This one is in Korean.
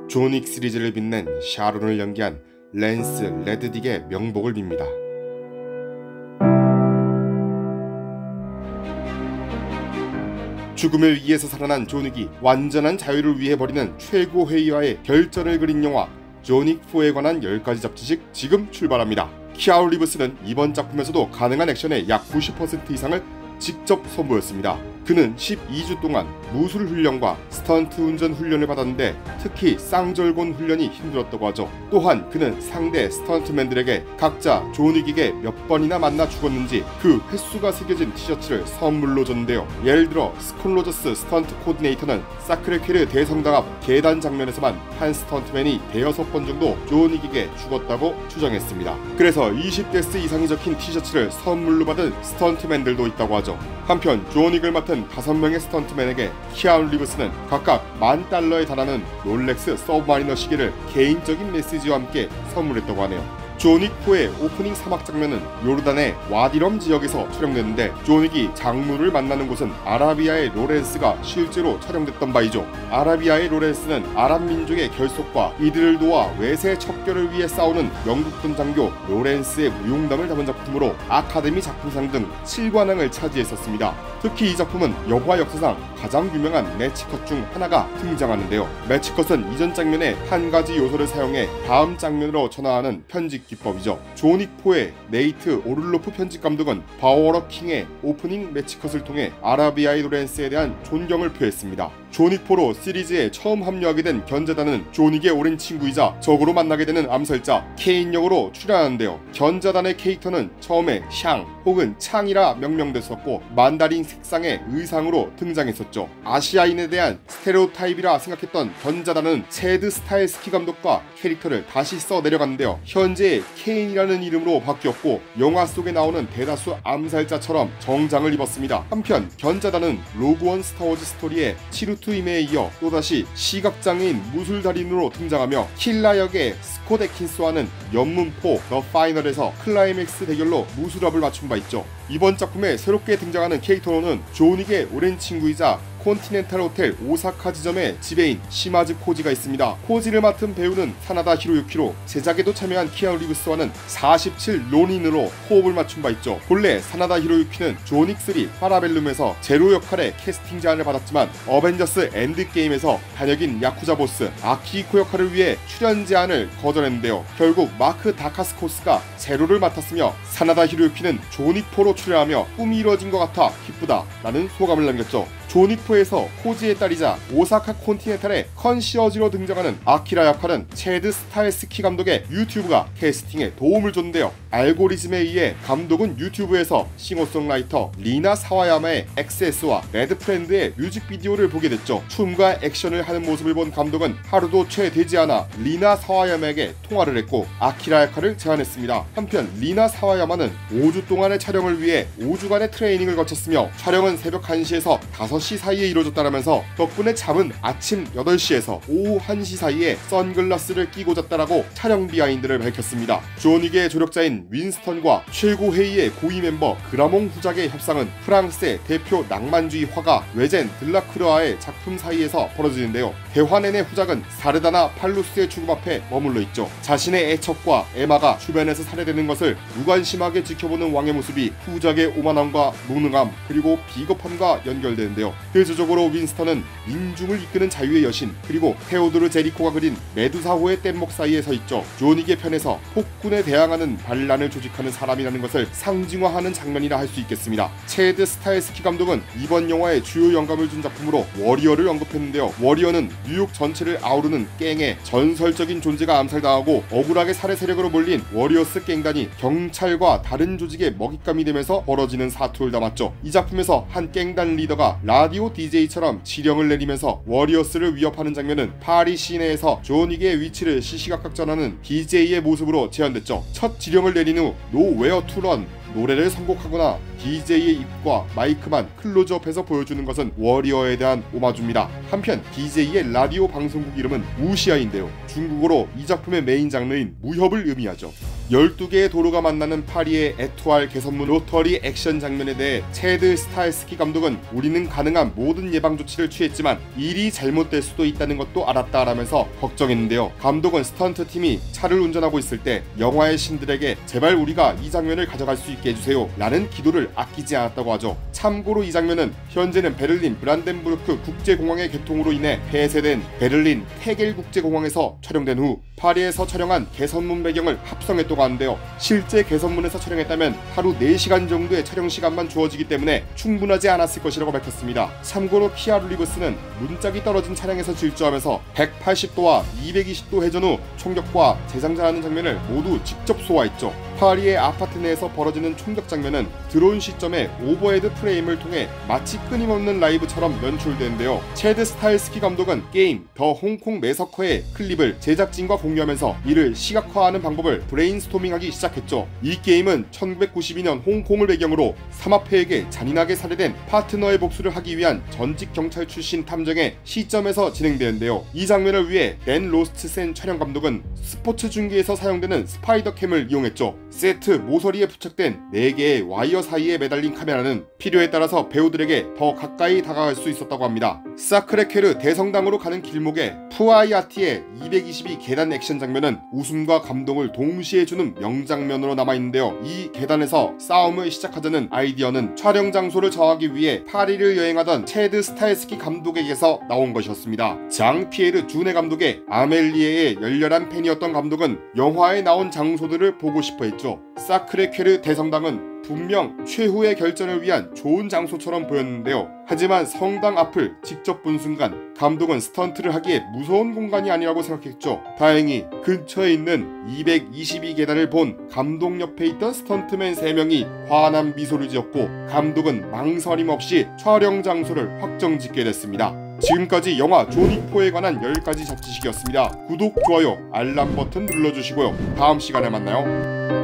존 윅 시리즈를 빛낸 샤론을 연기한 랜스 레드딕의 명복을 빕니다. 죽음을 위해서 살아난 존 윅이 완전한 자유를 위해 벌이는 최고 회의와의 결전을 그린 영화 존 윅 4에 관한 10가지 잡지식 지금 출발합니다. 키아누 리브스는 이번 작품에서도 가능한 액션의 약 90% 이상을 직접 선보였습니다. 그는 12주 동안 무술 훈련과 스턴트 운전 훈련을 받았는데 특히 쌍절곤 훈련이 힘들었다고 하죠. 또한 그는 상대 스턴트맨들에게 각자 존 윅에게 몇 번이나 만나 죽었는지 그 횟수가 새겨진 티셔츠를 선물로 줬는데요. 예를 들어 스콘 로저스 스턴트 코디네이터는 사크레케르 대성당 앞 계단 장면에서만 한 스턴트맨이 대여섯 번 정도 존 윅에게 죽었다고 추정했습니다. 그래서 20데스 이상이 적힌 티셔츠를 선물로 받은 스턴트맨들도 있다고 하죠. 한편 존 윅을 맡은 5명의 스턴트맨에게 키아누 리브스는 각각 $10,000에 달하는 롤렉스 서브마리너 시계를 개인적인 메시지와 함께 선물했다고 하네요. 존 윅 4의 오프닝 사막 장면은 요르단의 와디럼 지역에서 촬영됐는데 존 윅이 장로를 만나는 곳은 아라비아의 로렌스가 실제로 촬영됐던 바이죠. 아라비아의 로렌스는 아랍 민족의 결속과 이들을 도와 외세 척결을 위해 싸우는 영국군 장교 로렌스의 무용담을 담은 작품으로 아카데미 작품상 등 7관왕을 차지했었습니다. 특히 이 작품은 영화 역사상 가장 유명한 매치컷 중 하나가 등장하는데요. 매치컷은 이전 장면에 한 가지 요소를 사용해 다음 장면으로 전환하는 편집 기법이죠. 존 윅 4의 네이트 오를로프 편집 감독은 바워러 킹의 오프닝 매치컷을 통해 아라비아의 로렌스에 대한 존경을 표했습니다. 존 윅 4로 시리즈에 처음 합류하게 된 견자단은 존 윅의 오랜 친구이자 적으로 만나게 되는 암살자 케인 역으로 출연하는데요. 견자단의 캐릭터는 처음에 샹 혹은 창이라 명명됐었고 만다린 색상의 의상으로 등장했었죠. 아시아인에 대한 스테레오타입이라 생각했던 견자단은 체드 스타일스키 감독과 캐릭터를 다시 써 내려갔는데요. 현재 케인이라는 이름으로 바뀌었고 영화 속에 나오는 대다수 암살자처럼 정장을 입었습니다. 한편 견자단은 로그원 스타워즈 스토리의 치루투임에 이어 또다시 시각장애인 무술달인으로 등장하며 킬라 역의 스콧 애킨스와는 연문포 더 파이널에서 클라이맥스 대결로 무술합을 맞춘 바 있죠. 이번 작품에 새롭게 등장하는 캐릭터로는 존 윅의 오랜 친구이자 콘티넨탈 호텔 오사카 지점의 지배인 시마즈 코지가 있습니다. 코지를 맡은 배우는 사나다 히로유키로 제작에도 참여한 키아누 리브스와는 47 론인으로 호흡을 맞춘 바 있죠. 본래 사나다 히로유키는 존 윅 3 파라벨룸에서 제로 역할의 캐스팅 제안을 받았지만 어벤져스 엔드게임에서 단역인 야쿠자 보스 아키히코 역할을 위해 출연 제안을 거절했는데요. 결국 마크 다카스코스가 제로를 맡았으며 사나다 히로유키는 존 윅 4로 출연하며 꿈이 이루어진 것 같아 기쁘다 라는 소감을 남겼죠. 존 윅 4에서 코지의 딸이자 오사카 콘티넨탈의 컨시어지로 등장하는 아키라 역할은 체드 스타일스키 감독의 유튜브가 캐스팅에 도움을 줬는데요. 알고리즘에 의해 감독은 유튜브에서 싱어송라이터 리나 사와야마의 XS와 레드프렌드의 뮤직비디오를 보게 됐죠. 춤과 액션을 하는 모습을 본 감독은 하루도 채 되지 않아 리나 사와야마에게 통화를 했고 아키라 역할을 제안했습니다. 한편 리나 사와야마는 5주 동안의 촬영을 위해 5주간의 트레이닝을 거쳤으며 촬영은 새벽 1시에서 5시 사이에 이루어졌다면서 덕분에 잠은 아침 8시에서 오후 1시 사이에 선글라스를 끼고 잤다라고 촬영 비하인드를 밝혔습니다. 존 윅의 조력자인 윈스턴과 최고 회의의 고위 멤버 그라몽 후작의 협상은 프랑스의 대표 낭만주의 화가 외젠 들라크르아의 작품 사이에서 벌어지는데요. 대화 내내 후작은 사르다나 팔루스의 죽음 앞에 머물러 있죠. 자신의 애척과 에마가 주변에서 살해되는 것을 무관심하게 지켜보는 왕의 모습이 후작의 오만함과 무능함 그리고 비겁함과 연결되는데요. 대조적으로 윈스턴은 민중을 이끄는 자유의 여신 그리고 테오도르 제리코가 그린 메두사호의 뗏목 사이에 서 있죠. 존 윅의 편에서 폭군에 대항하는 반란을 조직하는 사람이라는 것을 상징화하는 장면이라 할 수 있겠습니다. 체드 스타일스키 감독은 이번 영화에 주요 영감을 준 작품으로 워리어를 언급했는데요. 워리어는 뉴욕 전체를 아우르는 갱의 전설적인 존재가 암살당하고 억울하게 살해 세력으로 몰린 워리어스 갱단이 경찰과 다른 조직의 먹잇감이 되면서 벌어지는 사투를 담았죠. 이 작품에서 한 갱단 리더가 라디오 DJ처럼 지령을 내리면서 워리어스를 위협하는 장면은 파리 시내에서 존 윅의 위치를 시시각각전하는 DJ의 모습으로 재현됐죠. 첫 지령을 내린 후 No Where to Run 노래를 선곡하거나 DJ의 입과 마이크만 클로즈업해서 보여주는 것은 워리어에 대한 오마주입니다. 한편 DJ의 라디오 방송국 이름은 우시아인데요. 중국어로 이 작품의 메인 장르인 무협을 의미하죠. 12개의 도로가 만나는 파리의 에투알 개선문 로터리 액션 장면에 대해 체드 스타헬스키 감독은 우리는 가능한 모든 예방 조치를 취했지만 일이 잘못될 수도 있다는 것도 알았다라면서 걱정했는데요. 감독은 스턴트 팀이 차를 운전하고 있을 때 영화의 신들에게 제발 우리가 이 장면을 가져갈 수 있게 해주세요 라는 기도를 아끼지 않았다고 하죠. 참고로 이 장면은 현재는 베를린 브란덴부르크 국제공항의 개통으로 인해 폐쇄된 베를린 테겔 국제공항에서 촬영된 후 파리에서 촬영한 개선문 배경을 합성했다고 하는데요. 실제 개선문에서 촬영했다면 하루 4시간 정도의 촬영 시간만 주어지기 때문에 충분하지 않았을 것이라고 밝혔습니다. 참고로 키아누 리브스는 문짝이 떨어진 차량에서 질주하면서 180도와 220도 회전 후 총격과 재장전하는 장면을 모두 직접 소화했죠. 파리의 아파트 내에서 벌어지는 총격 장면은 드론 시점의 오버헤드 프레임을 통해 마치 끊임없는 라이브처럼 연출되는데요. 체드 스타헬스키 감독은 게임 더 홍콩 매서커의 클립을 제작진과 공유하면서 이를 시각화하는 방법을 브레인스토밍하기 시작했죠. 이 게임은 1992년 홍콩을 배경으로 사마페에게 잔인하게 살해된 파트너의 복수를 하기 위한 전직 경찰 출신 탐정의 시점에서 진행되는데요. 이 장면을 위해 댄 로스트센 촬영 감독은 스포츠 중계에서 사용되는 스파이더캠을 이용했죠. 세트 모서리에 부착된 4개의 와이어 사이에 매달린 카메라는 필요에 따라서 배우들에게 더 가까이 다가갈 수 있었다고 합니다. 사크레케르 대성당으로 가는 길목에 푸아이아티의 222 계단 액션 장면은 웃음과 감동을 동시에 주는 명장면으로 남아있는데요. 이 계단에서 싸움을 시작하자는 아이디어는 촬영 장소를 정하기 위해 파리를 여행하던 체드 스타헬스키 감독에게서 나온 것이었습니다. 장 피에르 주네 감독의 아멜리에의 열렬한 팬이었던 감독은 영화에 나온 장소들을 보고 싶어 했죠. 사크레케르 대성당은 분명 최후의 결전을 위한 좋은 장소처럼 보였는데요. 하지만 성당 앞을 직접 본 순간 감독은 스턴트를 하기에 무서운 공간이 아니라고 생각했죠. 다행히 근처에 있는 222계단을 본 감독 옆에 있던 스턴트맨 3명이 환한 미소를 지었고 감독은 망설임 없이 촬영 장소를 확정짓게 됐습니다. 지금까지 영화 조닉4에 관한 10가지 잡지식이었습니다. 구독, 좋아요, 알람 버튼 눌러주시고요. 다음 시간에 만나요.